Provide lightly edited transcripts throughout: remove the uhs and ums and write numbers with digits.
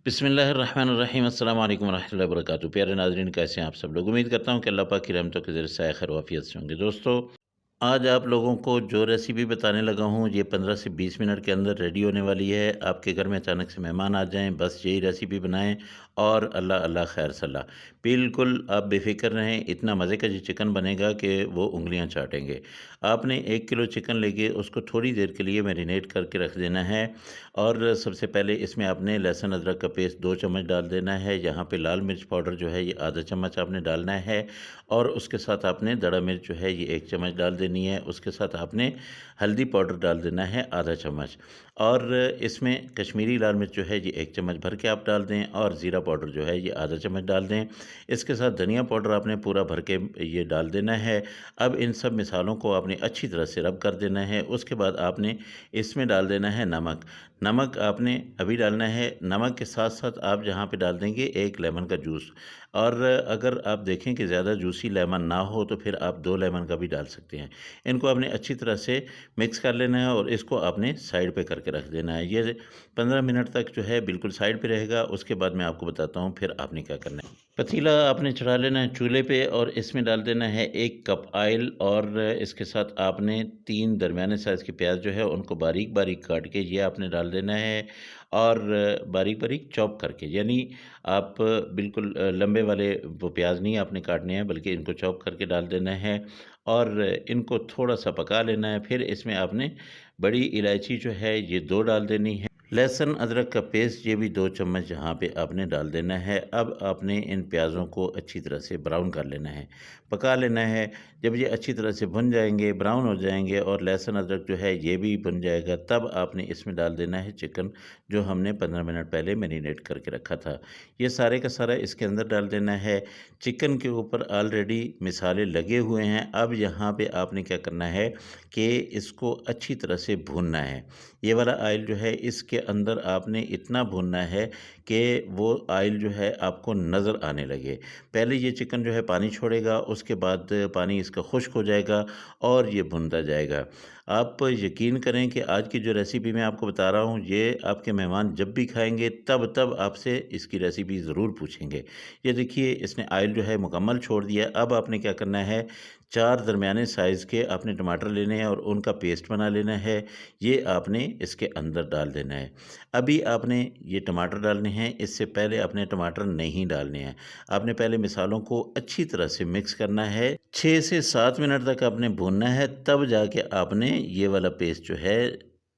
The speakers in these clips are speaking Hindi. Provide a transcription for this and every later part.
बिस्मिल्लाहिर्रहमानिर्रहीम अस्सलाम वालेकुम रहमतुल्लाहि व बरकातहू। प्यारे नाज़रीन, कैसे हैं आप सब लोग? उम्मीद करता हूँ कि अल्लाह पाक की रहमतों के ज़रिए से खैर वाफ़ियत से होंगे। दोस्तों, आज आप लोगों को जो रेसिपी बताने लगा हूँ, ये 15 से 20 मिनट के अंदर रेडी होने वाली है। आपके घर में अचानक से मेहमान आ जाएँ, बस यही रेसिपी बनाएँ और अल्लाह अल्लाह खैर सलाह। बिल्कुल आप बेफ़िक्र रहें, इतना मज़े का ये चिकन बनेगा कि वो उँगलियाँ चाटेंगे। आपने 1 किलो चिकन लेके उसको थोड़ी देर के लिए मैरिनेट करके रख देना है और सबसे पहले इसमें आपने लहसुन अदरक का पेस्ट 2 चम्मच डाल देना है। यहाँ पे लाल मिर्च पाउडर जो है ये आधा चम्मच आपने डालना है और उसके साथ आपने दड़ा मिर्च जो है ये 1 चम्मच डाल देनी है। उसके साथ आपने हल्दी पाउडर डाल देना है आधा चम्मच और इसमें कश्मीरी लाल मिर्च जो है ये 1 चम्मच भर के आप डाल दें और ज़ीरा पाउडर जो है ये आधा चम्मच डाल दें। इसके साथ धनिया पाउडर आपने पूरा भर के ये डाल देना है। अब इन सब मिसालों को आपने अच्छी तरह से रब कर देना है। उसके बाद आपने इसमें डाल देना है नमक। नमक आपने अभी डालना है। नमक के साथ-साथ आप जहाँ पे डाल देंगे 1 लेमन का जूस और अगर आप देखें कि ज़्यादा जूसी लेमन ना हो तो फिर आप 2 लेमन का भी डाल सकते हैं। इनको आपने अच्छी तरह से मिक्स कर लेना है और इसको आपने साइड पे करके रख देना है। ये 15 मिनट तक जो है बिल्कुल साइड पे रहेगा। उसके बाद मैं आपको बताता हूँ फिर आपने क्या करना है। पतीला आपने चढ़ा लेना है चूल्हे पे और इसमें डाल देना है 1 कप ऑयल और इसके साथ आपने 3 दरमियाने साइज़ के प्याज जो है उनको बारीक-बारीक काट के ये आपने डाल देना है और बारीक-बारीक चॉप करके, यानी आप बिल्कुल लंबे वाले वो प्याज नहीं आपने काटने हैं बल्कि इनको चॉप करके डाल देना है और इनको थोड़ा-सा पका लेना है। फिर इसमें आपने बड़ी इलायची जो है ये 2 डाल देनी है। लहसुन अदरक का पेस्ट ये भी 2 चम्मच यहाँ पे आपने डाल देना है। अब आपने इन प्याज़ों को अच्छी तरह से ब्राउन कर लेना है, पका लेना है। जब ये अच्छी तरह से भुन जाएँगे, ब्राउन हो जाएँगे और लहसुन अदरक जो है ये भी भुन जाएगा, तब आपने इसमें डाल देना है चिकन जो हमने 15 मिनट पहले मैरिनेट करके रखा था। ये सारे का सारा इसके अंदर डाल देना है। चिकन के ऊपर ऑलरेडी मसाले लगे हुए हैं। अब यहाँ पे आपने क्या करना है कि इसको अच्छी तरह से भूनना है। ये वाला ऑयल जो है इसके अंदर आपने इतना भूनना है कि वो ऑयल जो है आपको नज़र आने लगे। पहले ये चिकन जो है पानी छोड़ेगा, उसके बाद पानी इसका खुश्क हो जाएगा और ये भुनता जाएगा। आप यकीन करें कि आज की जो रेसिपी मैं आपको बता रहा हूँ, ये आपके मेहमान जब भी खाएँगे तब आपसे इसकी रेसिपी ज़रूर पूछेंगे। ये देखिए इसने ऑयल जो है मुकम्मल छोड़ दिया। अब आपने क्या करना है, 4 दरमियाने साइज़ के आपने टमाटर लेने हैं और उनका पेस्ट बना लेना है। ये आपने इसके अंदर डाल देना है। अभी आपने ये टमाटर डालने हैं, इससे पहले आपने टमाटर नहीं डालने हैं। आपने पहले मिसालों को अच्छी तरह से मिक्स करना है। 6 से 7 मिनट तक आपने भूनना है, तब जाके आपने ये वाला पेस्ट जो है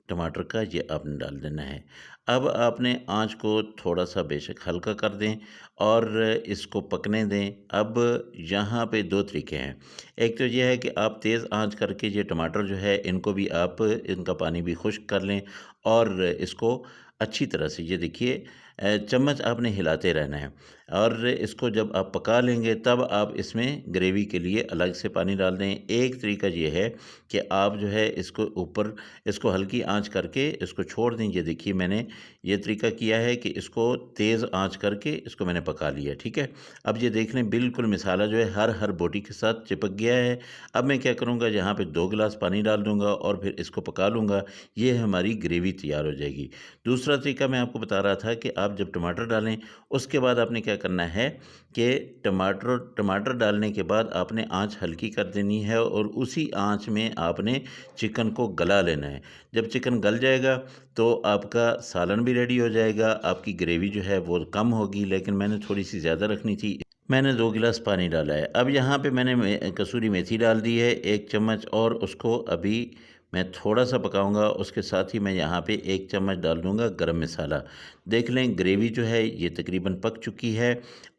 टमाटर का ये आपने डाल देना है। अब आपने आँच को थोड़ा-सा बेशक हल्का कर दें और इसको पकने दें। अब यहाँ पे 2 तरीके हैं। एक तो ये है कि आप तेज़ आँच करके ये टमाटर जो है इनको भी आप इनका पानी भी खुश्क कर लें और इसको अच्छी तरह से ये देखिए चम्मच आपने हिलाते रहना है और इसको जब आप पका लेंगे तब आप इसमें ग्रेवी के लिए अलग से पानी डाल दें। एक तरीका ये है कि आप जो है इसको ऊपर इसको हल्की आँच करके इसको छोड़ दें। ये देखिए मैंने ये तरीका किया है कि इसको तेज़ आँच करके इसको मैंने पका लिया, ठीक है। अब ये देख लें बिल्कुल मसाला जो है हर बोटी के साथ चिपक गया है। अब मैं क्या करूँगा, यहाँ पे 2 गिलास पानी डाल दूँगा और फिर इसको पका लूँगा। ये हमारी ग्रेवी तैयार हो जाएगी। दूसरा तरीका मैं आपको बता रहा था कि आप जब टमाटर डालें उसके बाद आपने क्या करना है कि टमाटर डालने के बाद आपने आँच हल्की कर देनी है और उसी आँच में आपने चिकन को गला लेना है। जब चिकन गल जाएगा तो आपका सालन भी रेडी हो जाएगा। आपकी ग्रेवी जो है वो कम होगी, लेकिन मैंने थोड़ी-सी ज़्यादा रखनी थी। मैंने 2 गिलास पानी डाला है। अब यहाँ पे मैंने कसूरी मेथी डाल दी है 1 चम्मच और उसको अभी मैं थोड़ा-सा पकाऊँगा। उसके साथ ही मैं यहाँ पे 1 चम्मच डाल दूँगा गरम मसाला। देख लें ग्रेवी जो है ये तकरीबन पक चुकी है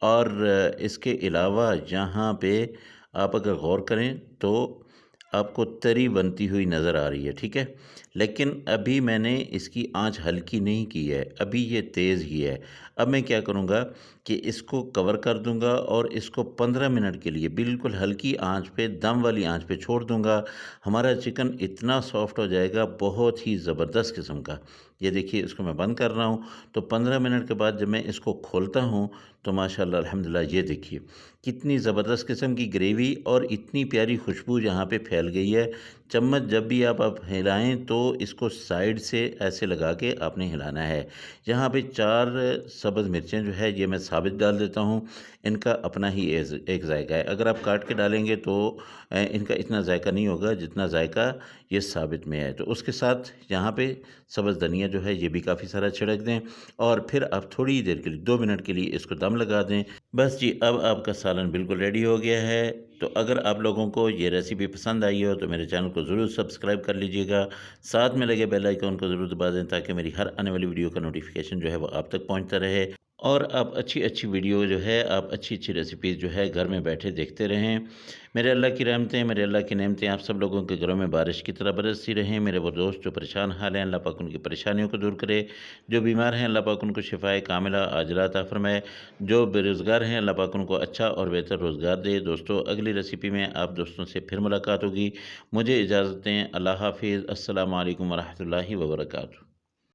और इसके अलावा यहाँ पे आप अगर गौर करें तो आपको तरी बनती हुई नज़र आ रही है, ठीक है? लेकिन अभी मैंने इसकी आँच हल्की नहीं की है, अभी ये तेज़ ही है। अब मैं क्या करूँगा कि इसको कवर कर दूँगा और इसको 15 मिनट के लिए बिल्कुल हल्की आँच पे, दम वाली आँच पे छोड़ दूँगा। हमारा चिकन इतना सॉफ्ट हो जाएगा, बहुत ही ज़बरदस्त किस्म का। ये देखिए इसको मैं बंद कर रहा हूँ, तो 15 मिनट के बाद जब मैं इसको खोलता हूँ, तो माशाअल्लाह अल्हम्दुलिल्लाह ये देखिए कितनी ज़बरदस्त किस्म की ग्रेवी और इतनी प्यारी खुशबू यहाँ पे फैल गई है। चम्मच जब भी आप हिलाएँ तो इसको साइड से ऐसे लगा के आपने हिलाना है। यहाँ पे 4 सब्ज़ मिर्चें जो है ये मैं साबित डाल देता हूँ, इनका अपना ही एक ज़ायका है। अगर आप काट के डालेंगे तो इनका इतना ज़ायका नहीं होगा जितना ज़ायका ये साबित में है। तो उसके साथ यहाँ पे सब्ज़ धनिया जो है ये भी काफ़ी सारा छिड़क दें और फिर आप थोड़ी देर के लिए 2 मिनट के लिए इसको दम लगा दें। बस जी, अब आपका सालन बिल्कुल रेडी हो गया है। तो अगर आप लोगों को ये रेसिपी पसंद आई हो तो मेरे चैनल को ज़रूर सब्सक्राइब कर लीजिएगा। साथ में लगे बेल आइकन को ज़रूर दबा दें ताकि मेरी हर आने वाली वीडियो का नोटिफिकेशन जो है वो आप तक पहुंचता रहे और आप अच्छी-अच्छी वीडियो जो है, आप अच्छी-अच्छी रेसिपीज़ जो है घर में बैठे देखते रहें। मेरे अल्लाह की रहमतें, मेरे अल्लाह की नेमतें आप सब लोगों के घरों में बारिश की तरह बरसती रहें। मेरे वो दोस्त जो परेशान हाल हैं, अल्लाह पाक उनकी परेशानियों को दूर करे। जो बीमार हैं, अल्लाह पाक उनको शिफ़ाए कामिला आजिला अता फ़रमाए। जो बेरोज़गार हैं, अल्लाह पाक उनको अच्छा और बेहतर रोज़गार दे। दोस्तों, अगली रेसिपी में आप दोस्तों से फिर मुलाकात होगी। मुझे इजाज़त दें। अल्लाह हाफ़िज़। अस्सलामु अलैकुम व रहमतुल्लाहि व बरकातुहू।